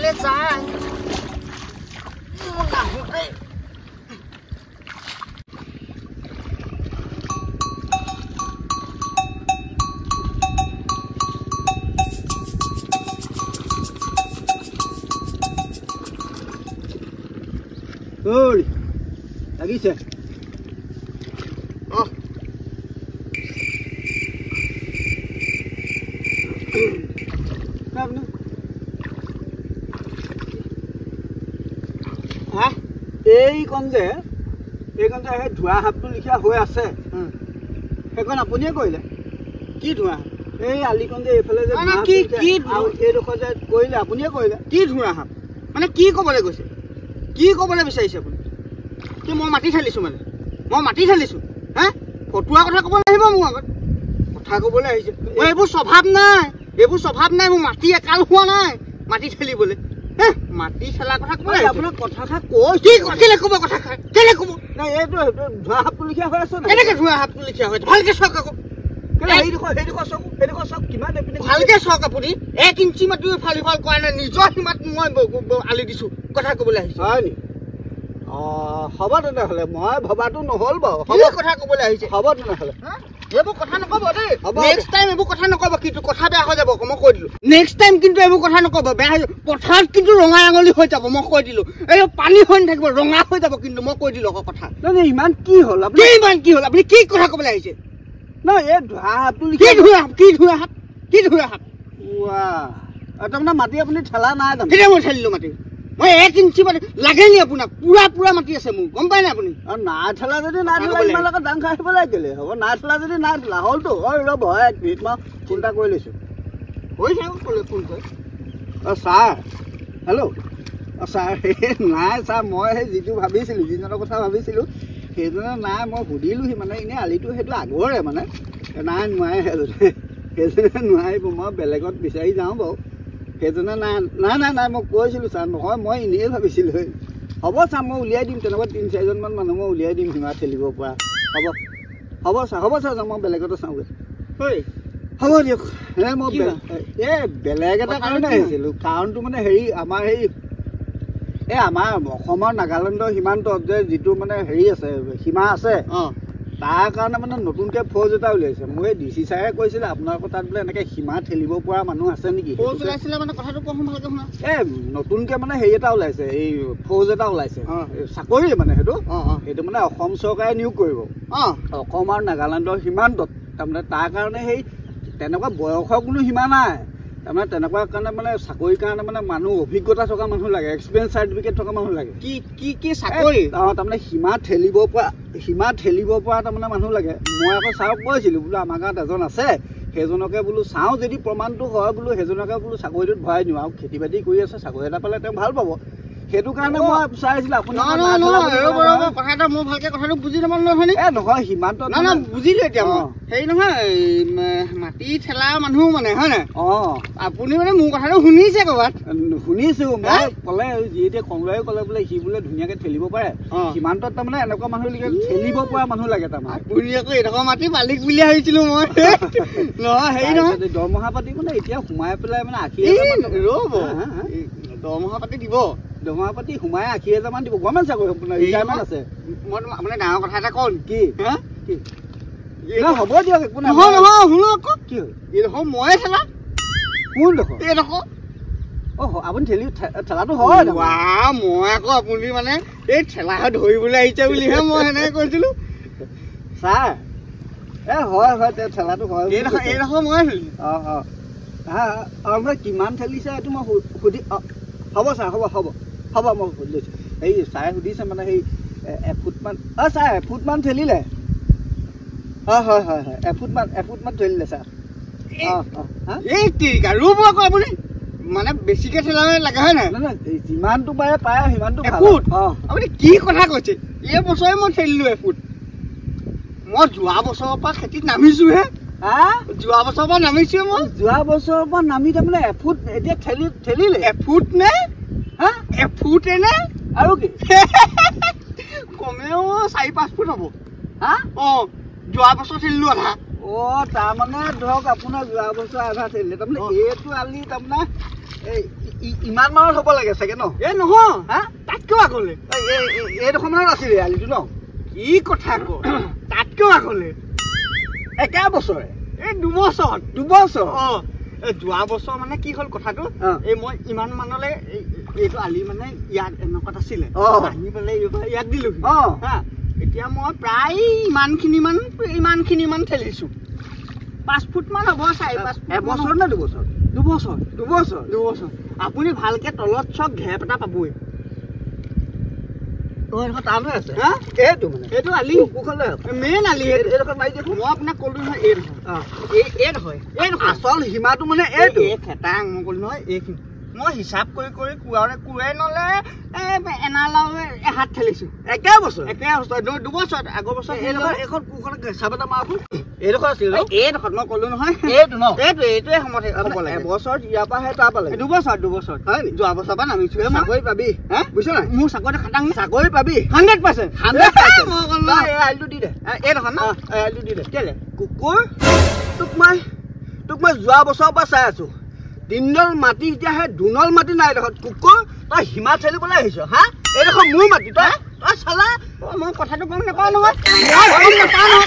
ফালে যায় নাহোতে ঐ লাগিছে এইকণ যে ধোঁৱা সাপটো লিখা হৈ আছে সেইখন আপুনিয়ে কৰিলে কি ধোঁৱা এই আলিকণ যে এইফালে যে এইডোখৰ যে কৰিলে আপুনিয়ে কৰিলে কি ধোঁৱা সাপ মানে কি ক'বলৈ গৈছে কি ক'বলৈ বিচাৰিছে আপুনি কি মই মাটি ঢালিছোঁ মানে মই মাটি ঢালিছোঁ হে ফটুৱা কথা ক'বলৈ আহিব মোৰ আগত কথা ক'বলৈ আহিছে মই এইবোৰ স্বভাৱ নাই মোৰ মাটি একাল হোৱা নাই মাটি ঠেলিবলৈ মাটি ঠেলা কথা ক'বলৈ আপোনাক কথা কৈছোঁ কেলে ক'ব কথা কেলে ক'ব নাই এইটো ধোঁৱা সাপটো লিখা হৈ আছে কেনেকৈ ধোঁৱা সাপটো লিখা হৈ ভালকৈ চাওক আকৌ ভালকৈ চাওক আপুনি 1 ইঞ্চি মাটি ইফাল সিফাল কৰা নাই নিজৰ সীমাত মই আলি দিছোঁ কথা ক'বলৈ আহিছোঁ হয় নি হ'ব তেনেহ'লে মই ভবাটো নহ'ল বাৰু কথা ক'বলৈ আহিছে হ'ব তেনেহ'লে এইবোৰ কথা নক'ব দেই নেক্সট টাইম এইবোৰ কথা নক'ব কিন্তু কথা বেয়া হৈ যাব মই কৈ দিলোঁ নেক্সট টাইম কিন্তু এইবোৰ কথা নক'ব বেয়া হৈ যাব পথাৰত কিন্তু ৰঙা আঙুলি হৈ যাব মই কৈ দিলোঁ এই পানী হৈ নাথাকিব ৰঙা হৈ যাব কিন্তু মই কৈ দিলোঁ আকৌ কথা ইমান কি হ'ল ইমান কি হ'ল আপুনি কি কথা ক'বলৈ আহিছে নহয় এই ধোঁৱা সাপটো কি ধোঁৱা সাপ তাৰমানে মাটি আপুনি ঠেলা নাই জানো কেতিয়া মই ঠেলিলোঁ মাটি মই 1 ইঞ্চি মাটি লাগে নি আপোনাক পুৰা মাটি আছে মোৰ গম পাই নাই আপুনি নাই ঠেলা যদি নাই ঠেলা ইমান লগত দাং খাই আহিব লাগিলে হ'ব নাই ঠেলা যদি নাই ঠেলা হ'লতো ৰ'ব 1 মিনিট মই চিন্তা কৰি লৈছোঁ হৈছে ক'লে ফোন কৰি ছাৰ হেল্ল' ছাৰ নাই ছাৰ মই সেই যিটো ভাবিছিলোঁ যিজনৰ কথা ভাবিছিলোঁ সেইজনে নাই মই সুধিলোহি মানে এনেই আলিটো সেইটো আগৰে মানে নাই নোৱাৰে সেইজনে নোৱাৰিব মই বেলেগত বিচাৰি যাওঁ বাৰু সেইজনে নাই মই কৈছিলোঁ ছাৰ নহয় মই এনেই ভাবিছিলোঁ হ'ব ছাৰ মই উলিয়াই দিম তেনেকুৱা 3-4জনমান মানুহ মই উলিয়াই দিম সীমা ঠেলিব পৰা হ'ব ছাৰ মই বেলেগতে চাওঁগৈ হ'ব দিয়ক মই বেলেগ এটা কাৰণে আহিছিলোঁ কাৰণটো মানে হেৰি আমাৰ আমাৰ অসমৰ নাগালেণ্ডৰ সীমান্তত যে যিটো মানে হেৰি আছে সীমা আছে তাৰ কাৰণে মানে নতুনকৈ ফৌজ এটা উলিয়াইছে মই DC ছাৰে কৈছিলে আপোনালোকৰ তাত বোলে এনেকৈ সীমা ঠেলিব পৰা মানুহ আছে নেকি ফৌজ ওলাইছিলে মানে কথাটো কম ভালকৈ শুনা নতুনকৈ মানে হেৰি এটা ওলাইছে এই ফৌজ এটা ওলাইছে চাকৰি মানে সেইটো মানে অসম চৰকাৰে নিয়োগ কৰিব অসম আৰু নাগালেণ্ডৰ সীমান্তত তাৰমানে তাৰ কাৰণে সেই তেনেকুৱা বয়সৰ কোনো সীমা নাই তাৰমানে তেনেকুৱা কাৰণে মানে চাকৰিৰ কাৰণে মানে মানুহ অভিজ্ঞতা থকা মানুহ লাগে এক্সপিৰিয়েঞ্চ চাৰ্টিফিকেট থকা মানুহ লাগে কি চাকৰি তাৰমানে সীমা ঠেলিব পৰা তাৰমানে মানুহ লাগে মই আকৌ ছাৰক কৈছিলোঁ বোলো আমাৰ গাঁৱত এজন আছে সেইজনকে বোলো চাওঁ যদি প্ৰমাণটো হয় বোলো সেইজনকে বোলো চাকৰিটোত ভৰাই দিওঁ আৰু খেতি বাতি কৰি আছে চাকৰি এটা পালে তেওঁ ভাল পাব সেইটো কাৰণে মই চাইছিলোঁ আপুনি কথা এটা মোৰ ভালকৈ কথাটো বুজি নাপালো নহয় নহয় সীমান্ত বুজিলোঁ এতিয়া মই হেৰি নহয় মাটি ঠেলা মানুহ মানে হয় নাই আপুনি মানে মোৰ কথাটো শুনিছে ক'ৰবাত শুনিছোঁ মই ক'লে যি এতিয়া কংগ্ৰেছে ক'লে বোলে সি বোলে ধুনীয়াকৈ ঠেলিব পাৰে সীমান্তত তাৰমানে এনেকুৱা মানুহ ঠেলিব পৰা মানুহ লাগে তাৰমানে আপুনি আকৌ এইডোখৰ মাটি মালিক বুলি ভাবিছিলোঁ মই নহয় হেৰি নহয় দৰমহা পাতি মানে এতিয়া সোমাই পেলাই মানে 80,000 দৰমহা পাতি দিব দৰমহা পাতি সোমাই 80,000 দিব গভৰ্ণমেণ্ট চাকৰি আপোনাৰ ৰিটায়াৰমেণ্ট আছে মই মানে ডাঙৰ কথা এটা কওঁ কি হ'ব দিয়ক একো নহয় শুনো আকৌ কি হ'ল এইডোখৰ ময়ে ঠেলা কোনডোখৰ এইডোখৰ আপুনি ঠেলাটো হয় মই আকৌ আপুনি মানে এই ঠেলা ধৰিবলৈ আহিছে বুলিহে মই সেনেকৈ কৈছিলোঁ ছাৰ হয় ঠেলাটো হয় এইডোখৰ মই কিমান ঠেলিছে এইটো মই সুধি হ'ব ছাৰ হ'ব মই সুধি লৈছোঁ এই ছাৰে সুধিছে মানে সেই এফুটমান ছাৰ এফুটমান ঠেলিলে হয় এফুটমান ঠেলিলে ছাৰ ৰ'ব আকৌ আপুনি মানে বেছিকৈ ঠেলাব লাগে হয় নাই যিমানটো পাৰে সিমানটো এফুট আপুনি কি কথা কৈছে এই বছৰে মই ঠেলিলোঁ এফুট মই যোৱা বছৰৰ পৰা খেতিত নামিছোঁহে যোৱা বছৰৰ পৰা নামিছোঁ মই যোৱা বছৰৰ পৰা নামি তাৰমানে এফুট এতিয়া ঠেলিলে এফুট নে এফুটে নে আৰু কি কমেও 4-5 ফুট হ'ব যোৱা বছৰ ঠেলিলোঁ আধা তাৰমানে ধৰক আপোনাৰ যোৱা বছৰ আধা থাকিলে তাৰমানে এইটো আলি তাৰমানে ইমান মানত হ'ব লাগে চাগে ন এই নহয় হা তাতকেও আগলে এইডোখৰ মানত আছিলে আলিটো ন কি কথা ক তাতকেও আগলে একে বছৰে এই 2 বছৰ এই যোৱা বছৰ মানে কি হ'ল কথাটো এই মই ইমান মানলৈ এইটো আলি মানে ইয়াত এনেকুৱাত আছিলে আনি পেলাই এইবাৰ ইয়াত দিলো হা এতিয়া মই প্ৰায় ইমানখিনি ঠেলিছো 5 ফুট মান হ'ব 4-5 এবছৰ নে 2 বছৰ 2 বছৰ আপুনি ভালকে তলত চক ঘেপ এটা পাবই টান হৈ আছে হা এইটো মানে এইটো আলি কোনখনলৈ মেইন আলি এইডোখৰ মাৰি দিয়ক মই আপোনাক ক'লো নহয় এই আচল সীমাটো মানে এইটো খেতাং মই ক'লো নহয় এইখিনি মই হিচাপ কৰি কোৱাই নলে এনালাও এহাত ঠেলিছো একে বছৰ 2 বছৰ আগৰ বছৰ এইখন কোনখন চাব এটা মাৰচোন এইডোখৰ আছিল এইডোখৰত মই ক'লো নহয় এইটো ন এইটোৱে সময় হ'ব লাগে এবছৰ ইয়াৰ পৰাহে তাৰ পালে 2 বছৰ হয় নি যোৱা বছৰ পৰা নামিছো চাকৰি পাবি হা বুজিছ নাই মোৰ চাকৰি খাটাং চাকৰি পাবি 100% মই ক'লো এই আলিটো দি দে এইডোখৰ ন এই আলিটো দি দে কেলে কুকুৰ তোক মই যোৱা বছৰৰ পৰা চাই আছো 3 নল মাটি এতিয়াহে 2 নল মাটি নাই দেখোন কুকুৰ তই হিমা ঠেলিবলৈ আহিছ হা এইডোখৰ মোৰ মাটি তই চালা মই কথাটো গম নাপাওঁ নহয় কথাটো